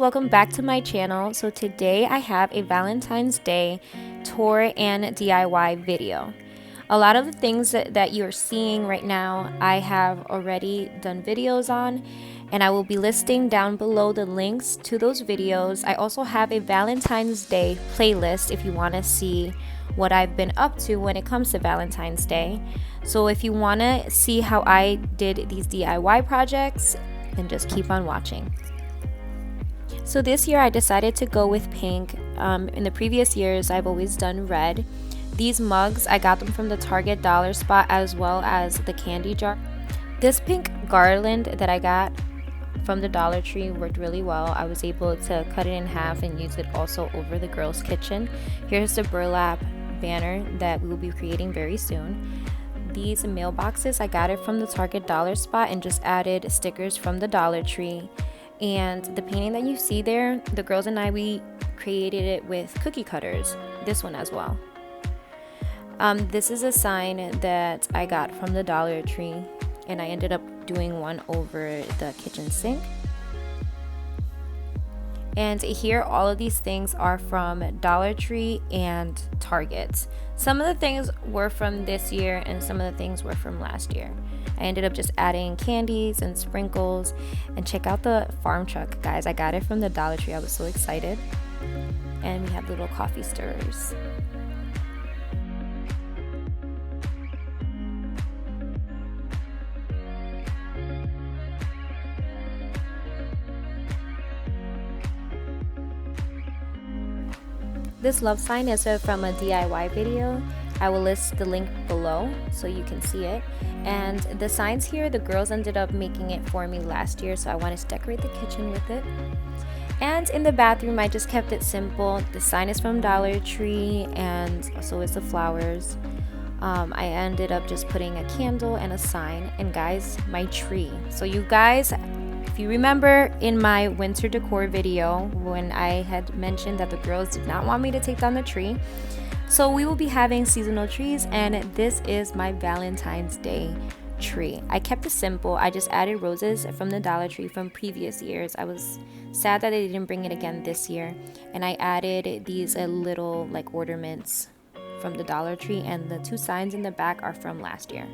welcome back to my channel. So today I have a Valentine's Day tour and DIY video. A lot of the things that you're seeing right now I have already done videos on, and I will be listing down below the links to those videos. I also have a Valentine's Day playlist if you want to see what I've been up to when it comes to Valentine's Day. So if you want to see how I did these DIY projects, then just keep on watching. So this year I decided to go with pink. In the previous years I've always done red. These mugs, I got them from the Target dollar spot as well as the candy jar. This pink garland that I got from the Dollar Tree worked really well. I was able to cut it in half and use it also over the girls' kitchen. Here's the burlap banner that we will be creating very soon. These mailboxes, I got it from the Target dollar spot and just added stickers from the Dollar Tree. And the painting that you see there, the girls and I, we created it with cookie cutters. This one as well. This is a sign that I got from the Dollar Tree, and I ended up doing one over the kitchen sink. And here, all of these things are from Dollar Tree and Target. Some of the things were from this year and some of the things were from last year. I ended up just adding candies and sprinkles. And check out the farm truck, guys. I got it from the Dollar Tree. I was so excited. And we have little coffee stirrers. This love sign is from a DIY video. I will list the link below so you can see it. And the signs here, the girls ended up making it for me last year, so I wanted to decorate the kitchen with it. And in the bathroom, I just kept it simple. The sign is from Dollar Tree, and so is the flowers. I ended up just putting a candle and a sign, and guys, my tree. So you guys, if you remember in my winter decor video when I had mentioned that the girls did not want me to take down the tree, so we will be having seasonal trees, and this is my Valentine's Day tree. I kept it simple. I just added roses from the Dollar Tree from previous years. I was sad that they didn't bring it again this year, and I added these little like ornaments from the Dollar Tree, and the two signs in the back are from last year.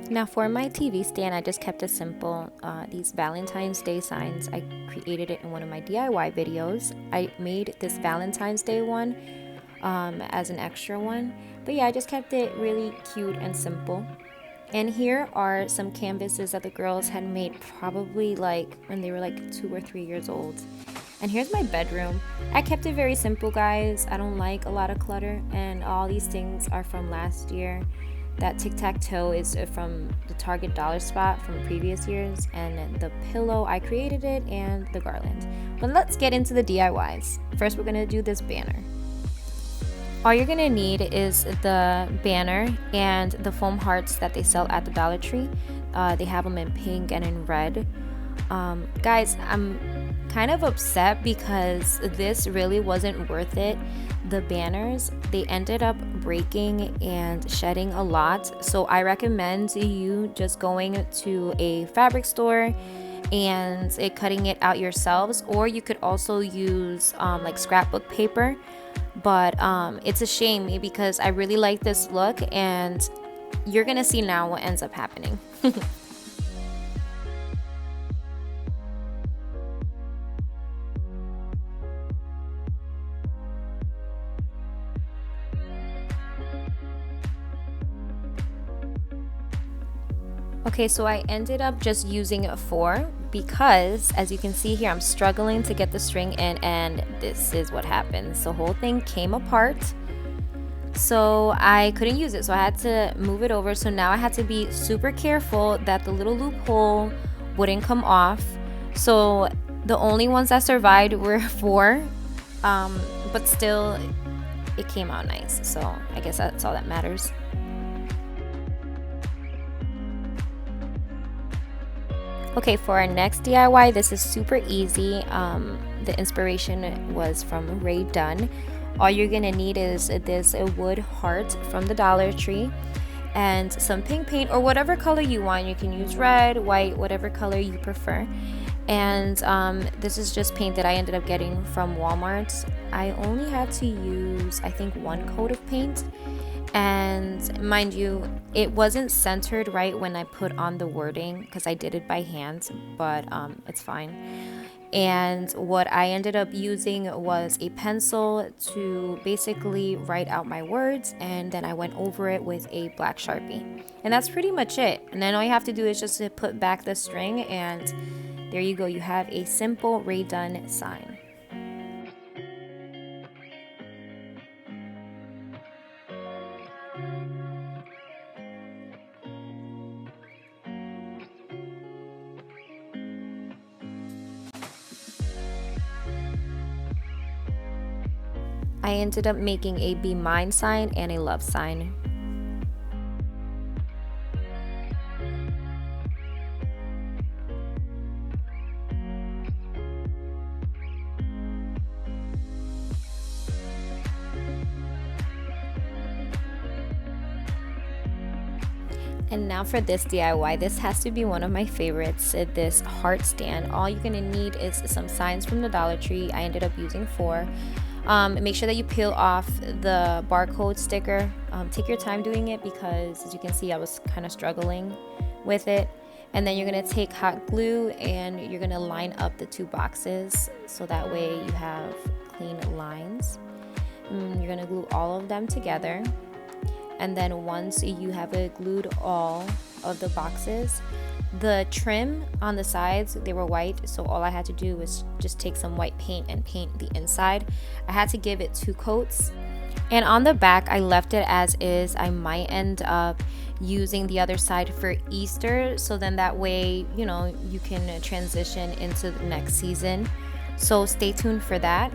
Now for my TV stand, I just kept it simple. These Valentine's Day signs, I created it in one of my DIY videos. I made this Valentine's Day one as an extra one. But yeah, I just kept it really cute and simple. And here are some canvases that the girls had made probably like when they were like 2 or 3 years old. And here's my bedroom. I kept it very simple, guys. I don't like a lot of clutter, and all these things are from last year. That tic-tac-toe is from the Target dollar spot from previous years, and the pillow, I created it, and the garland. But let's get into the DIYs. First, we're gonna do this banner. All you're gonna need is the banner and the foam hearts that they sell at the Dollar Tree. They have them in pink and in red. Guys, I'm kind of upset because this really wasn't worth it. The banners, they ended up breaking and shedding a lot, so I recommend you just going to a fabric store and cutting it out yourselves, or you could also use like scrapbook paper. But it's a shame because I really like this look, and you're gonna see now what ends up happening. Okay, so I ended up just using 4 because, as you can see here, I'm struggling to get the string in, and this is what happens. The whole thing came apart, so I couldn't use it, so I had to move it over. So now I had to be super careful that the little loophole wouldn't come off. So the only ones that survived were 4, but still it came out nice, so I guess that's all that matters. Okay, for our next DIY, this is super easy. The inspiration was from Ray Dunn. All you're gonna need is this wood heart from the Dollar Tree and some pink paint or whatever color you want. You can use red, white, whatever color you prefer. And this is just paint that I ended up getting from Walmart. I only had to use, I think, 1 coat of paint. And mind you, it wasn't centered right when I put on the wording because I did it by hand, but it's fine. And what I ended up using was a pencil to basically write out my words, and then I went over it with a black Sharpie. And that's pretty much it. And then all you have to do is just to put back the string, and there you go. You have a simple redone sign. I ended up making a Be Mine sign and a love sign. And now for this DIY, this has to be one of my favorites, this heart stand. All you're gonna need is some signs from the Dollar Tree. I ended up using 4. Make sure that you peel off the barcode sticker. Take your time doing it because, as you can see, I was kind of struggling with it. And then you're gonna take hot glue and you're gonna line up the 2 boxes so that way you have clean lines. You're gonna glue all of them together. And then once you have glued all of the boxes, the trim on the sides, they were white, so all I had to do was just take some white paint and paint the inside. I had to give it 2 coats. And on the back, I left it as is. I might end up using the other side for Easter, so then that way, you know, you can transition into the next season. So stay tuned for that.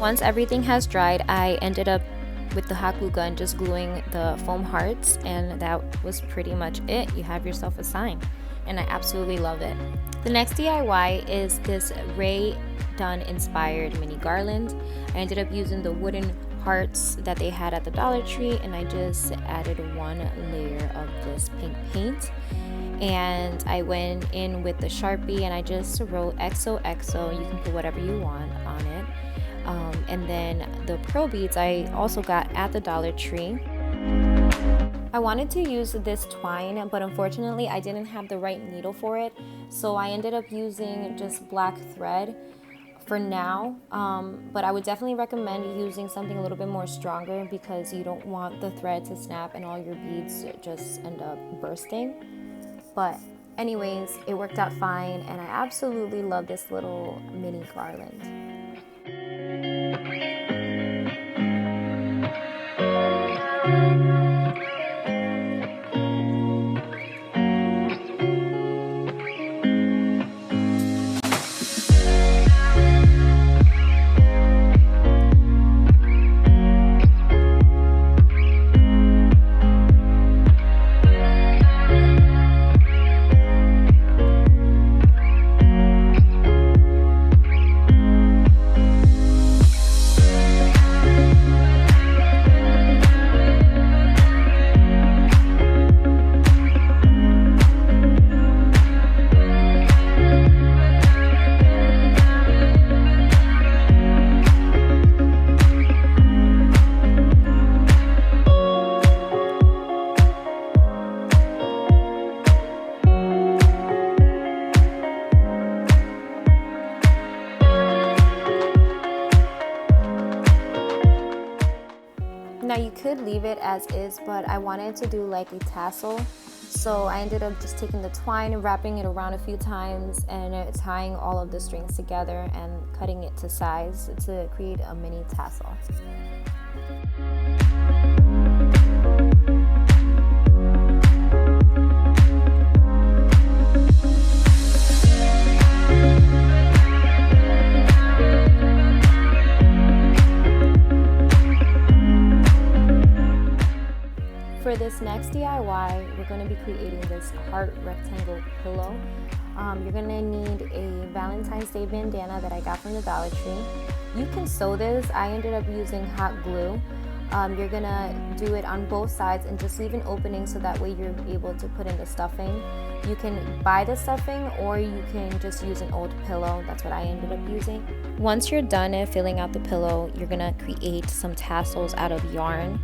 Once everything has dried, I ended up with the hot glue gun just gluing the foam hearts, and that was pretty much it. You have yourself a sign, and I absolutely love it. The next DIY is this Ray Dunn inspired mini garland. I ended up using the wooden hearts that they had at the Dollar Tree, and I just added 1 layer of this pink paint. And I went in with the Sharpie and I just wrote XOXO. You can put whatever you want on it. And then the pearl beads I also got at the Dollar Tree. I wanted to use this twine, but unfortunately I didn't have the right needle for it, so I ended up using just black thread for now. But I would definitely recommend using something a little bit more stronger because you don't want the thread to snap and all your beads just end up bursting. But anyways, it worked out fine, and I absolutely love this little mini garland. Now you could leave it as is, but I wanted to do like a tassel. So I ended up just taking the twine and wrapping it around a few times and tying all of the strings together and cutting it to size to create a mini tassel. For this next DIY, we're going to be creating this heart rectangle pillow. You're gonna need a Valentine's Day bandana that I got from the Dollar Tree. You can sew this. I ended up using hot glue. You're gonna do it on both sides and just leave an opening so that way you're able to put in the stuffing. You can buy the stuffing or you can just use an old pillow. That's what I ended up using. Once you're done filling out the pillow, you're gonna create some tassels out of yarn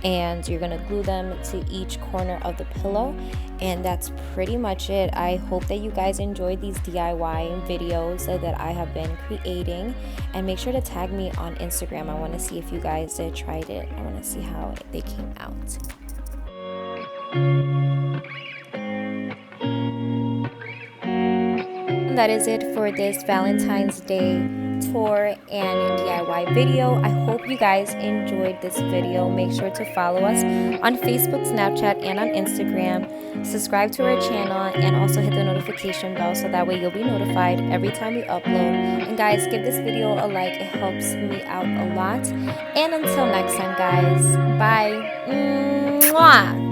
and you're gonna glue them to each corner of the pillow, and that's pretty much it. I hope that you guys enjoyed these DIY videos that I have been creating, and make sure to tag me on Instagram. I want to see if you guys tried it. I want to see how they came out. And that is it for this Valentine's Day tour and DIY video. I hope you guys enjoyed this video. Make sure to follow us on Facebook, Snapchat, and on Instagram. Subscribe to our channel and also hit the notification bell so that way you'll be notified every time we upload. And guys, give this video a like. It helps me out a lot. And until next time, guys, bye. Mwah!